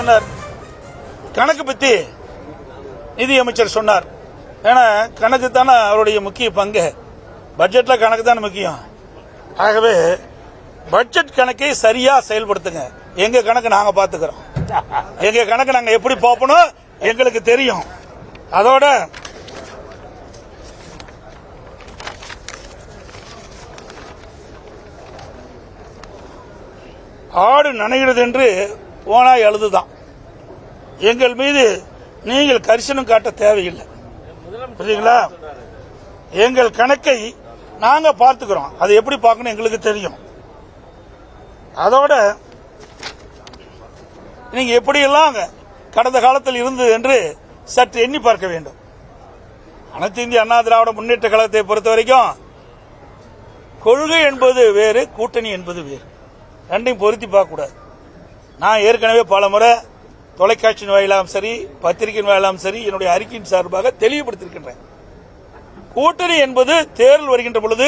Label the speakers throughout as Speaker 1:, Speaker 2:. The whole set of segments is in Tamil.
Speaker 1: சொன்னார், கணக்கு பத்தி நிதியமைச்சர் சொன்னார். ஏன்னா கணக்கு தானே அவருடைய முக்கிய பங்கு, பட்ஜெட்ல கணக்கு தானே முக்கியம். ஆகவே பட்ஜெட் கணக்கை சரியா செயல்படுத்துங்க. எங்க கணக்கு நாங்க பாத்துக்கிறோம், எங்க கணக்கு நாங்க எப்படி பார்ப்போம் எங்களுக்கு தெரியும். அதோட ஆடு நனைகிறது என்று ஓனாய் அழுதுதான். எங்கள் மீது நீங்கள் கரிசனம் காட்ட தேவையில்லை, புரியுங்களா? எங்கள் கணக்கை நாங்க பார்த்துக்கிறோம், அதை எப்படி பார்க்கணும் எங்களுக்கு தெரியும். அதோட நீங்க எப்படியெல்லாம் கடந்த காலத்தில் இருந்தது என்று சற்று எண்ணி பார்க்க வேண்டும். அனைத்து இந்திய அண்ணா திராவிட முன்னேற்ற கழகத்தை பொறுத்த வரைக்கும் கொள்கை என்பது வேறு, கூட்டணி என்பது வேறு. ரெண்டையும் பொருத்தி பார்க்க கூடாது. நான் ஏற்கனவே பல முறை தொலைக்காட்சியின் வாயிலாகவும் சரி, பத்திரிகையின் வாயிலாகவும் சரி, என்னுடைய அறிக்கையின் சார்பாக தெளிவுபடுத்தியிருக்கின்றேன். கூட்டணி என்பது தேர்தல் வருகின்ற பொழுது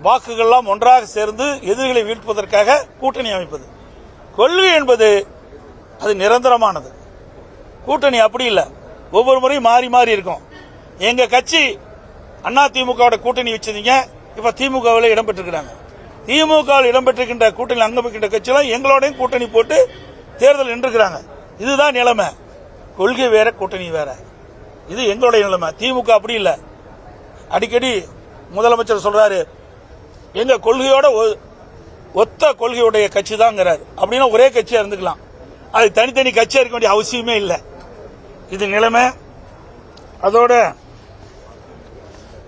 Speaker 1: வாக்குகள்லாம் ஒன்றாக சேர்ந்து எதிரிகளை வீழ்ப்பதற்காக கூட்டணி அமைப்பது. கொள்கை என்பது அது நிரந்தரமானது. கூட்டணி அப்படி இல்லை, ஒவ்வொரு முறையும் மாறி மாறி இருக்கும். எங்க கட்சி அண்ணா திமுக கூட்டணி வச்சிருந்தீங்க, இப்ப திமுகவில் இடம்பெற்றிருக்கிறாங்க. திமுகவில் இடம்பெற்றிருக்கின்ற கூட்டணி அங்கமிக்கின்ற கட்சியெல்லாம் எங்களோடையும் கூட்டணி போட்டு தேர்தல் நின்றுக்கிறாங்க. இதுதான் நிலைமை. கொள்கை வேற, கூட்டணி வேற. இது எங்களுடைய நிலைமை. திமுக அப்படி இல்லை. அடிக்கடி முதலமைச்சர் சொல்றாரு, எங்க கொள்கையோட ஒத்த கொள்கையுடைய கட்சி தான்ங்கிறாரு. அப்படின்னா ஒரே கட்சியா இருந்துக்கலாம், அது தனித்தனி கட்சியா இருக்க வேண்டிய அவசியமே இல்லை. இது நிலைமை. அதோட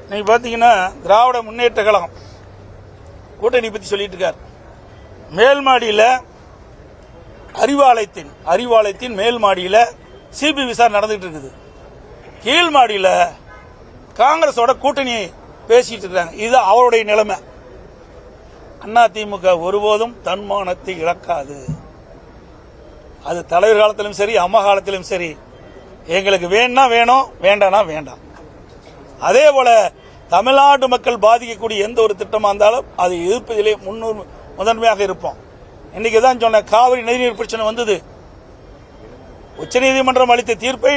Speaker 1: நீங்க பாத்தீங்கன்னா திராவிட முன்னேற்ற கழகம் கூட்டணி பத்தி சொல்லிட்டு இருக்காரு. மேல் மாடியில அறிவாலயத்தின் மேல் மாடியில சிபி விசாரணை நடந்துட்டு இருக்குது. கீழ் மாடியில காங்கிரஸோட கூட்டணி பேசிட்டு இருக்காங்க. இது அவருடைய நிலைமை. அண்ணா திமுக ஒருபோதும் தன்மானத்தை இழக்காது. அது தலைவர் காலத்திலும் சரி, அம்மா காலத்திலும் சரி. எங்களுக்கு வேணா வேணும், வேண்டானா வேண்டாம். அதே போல தமிழ்நாட்டு மக்கள் பாதிக்கக்கூடிய எந்த ஒரு திட்டமா இருந்தாலும் அதை எதிர்ப்பதிலே முதன்மையாக இருப்போம். இன்னைக்கு தான் சொன்ன காவிரி நதிநீர் பிரச்சனை வந்தது. உச்சநீதிமன்றம் அளித்த தீர்ப்பை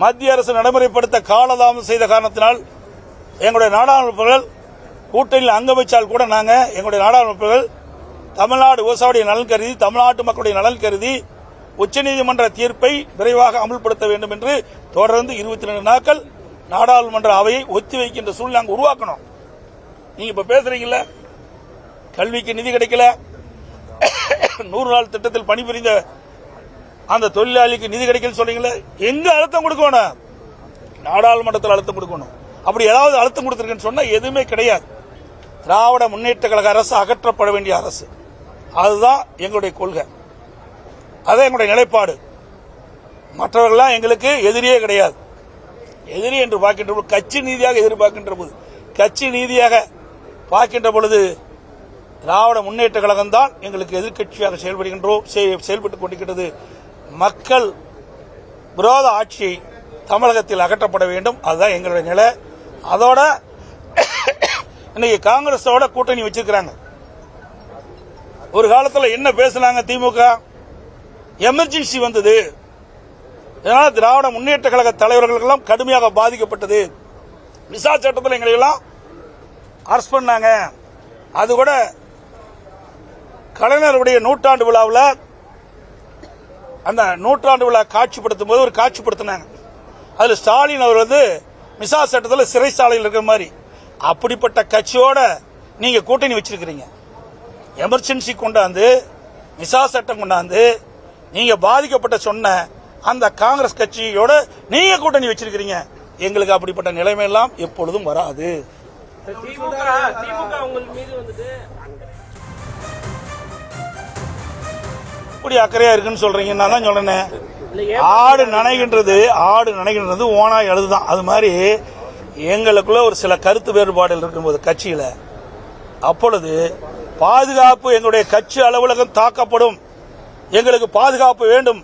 Speaker 1: மத்திய அரசு நடைமுறைப்படுத்த காலதாமதம் செய்த காரணத்தினால் எங்களுடைய நாடாளுமன்றங்கள் கூட்டணியில் அங்க வச்சால் கூட நாங்க எங்களுடைய நாடாளுமன்றங்கள் தமிழ்நாடு விவசாயிகளுடைய நலன் கருதி, தமிழ்நாட்டு மக்களுடைய நலன் கருதி உச்சநீதிமன்ற தீர்ப்பை விரைவாக அமல்படுத்த வேண்டும் என்று தொடர்ந்து 22 நாட்கள் நாடாளுமன்ற அவையை ஒத்திவைக்கின்ற சூழ்நிலை நாங்கள் உருவாக்கணும். நீங்க இப்ப பேசுறீங்கல்ல, கல்விக்கு நிதி கிடைக்கல, 100 நாள் திட்டத்தில் பணிபுரிந்த அந்த தொழிலாளிக்கு நிதி கிடைக்கல சொல்றீங்களா? எங்க அழுத்தம் கொடுக்கணும்? நாடாளுமன்றத்தில் அழுத்தம் கொடுக்கணும். அப்படி ஏதாவது அழுத்தம் கொடுத்திருக்குன்னு சொன்னா எதுவுமே கிடையாது. திராவிட முன்னேற்ற கழக அரசு அகற்றப்பட வேண்டிய அரசு. அதுதான் எங்களுடைய கொள்கை, அதான் எங்களுடைய நிலைப்பாடு. மற்றவர்கள்லாம் எங்களுக்கு எதிரியே கிடையாது. எதிரி என்று பார்க்கின்ற போது, கட்சி நீதியாக எதிர்பார்க்கின்ற போது, கட்சி நீதியாக பார்க்கின்ற பொழுது திராவிட முன்னேற்ற கழகம் தான் எங்களுக்கு எதிர்கட்சியாக செயல்பட்டுக் கொண்டிருக்கிறது. மக்கள் விரோத ஆட்சியை தமிழகத்தில் அகற்றப்பட வேண்டும், அதுதான் எங்களுடைய நிலை. அதோட இன்னைக்கு காங்கிரஸோட கூட்டணி வச்சிருக்கிறாங்க. ஒரு காலத்தில் என்ன பேசினாங்க திமுக? எமர்ஜென்சி வந்தது, இதனால திராவிட முன்னேற்ற கழக தலைவர்களுக்கெல்லாம் கடுமையாக பாதிக்கப்பட்டது. விசா சட்டத்தில் எங்களை எல்லாம் அரெஸ்ட் பண்ணாங்க. அது கூட கலைஞருடைய நூற்றாண்டு விழாவில் அந்த நூற்றாண்டு விழா காட்சிப்படுத்தும் போது ஒரு காட்சிப்படுத்தினாங்க. அதுல ஸ்டாலின் அவர் மிசா சட்டத்தில் சிறைச்சாலையில் இருக்கிற மாதிரி. அப்படிப்பட்ட கட்சியோட நீங்க கூட்டணி வச்சிருக்கிறீங்க. எமர்ஜென்சி கொண்டாந்து, மிசா சட்டம் கொண்டாந்து, நீங்க பாதிக்கப்பட்ட சொன்ன அந்த காங்கிரஸ் கட்சியோட நீங்க கூட்டணி வச்சிருக்கிறீங்க. எங்களுக்கு அப்படிப்பட்ட நிலைமை எல்லாம் எப்பொழுதும் வராது. இப்படி அக்கறையா இருக்குன்னு சொல்றீங்க. நான் தான் சொல்றேன், ஆடு நனைகின்றது ஓனாய் அழுதுதான். அது மாதிரி எங்களுக்குள்ள ஒரு சில கருத்து வேறுபாடுகள் இருக்கும்போது கட்சியில, அப்பொழுது பாதுகாப்பு, எங்களுடைய கட்சி அலுவலகம் தாக்கப்படும், எங்களுக்கு பாதுகாப்பு வேண்டும்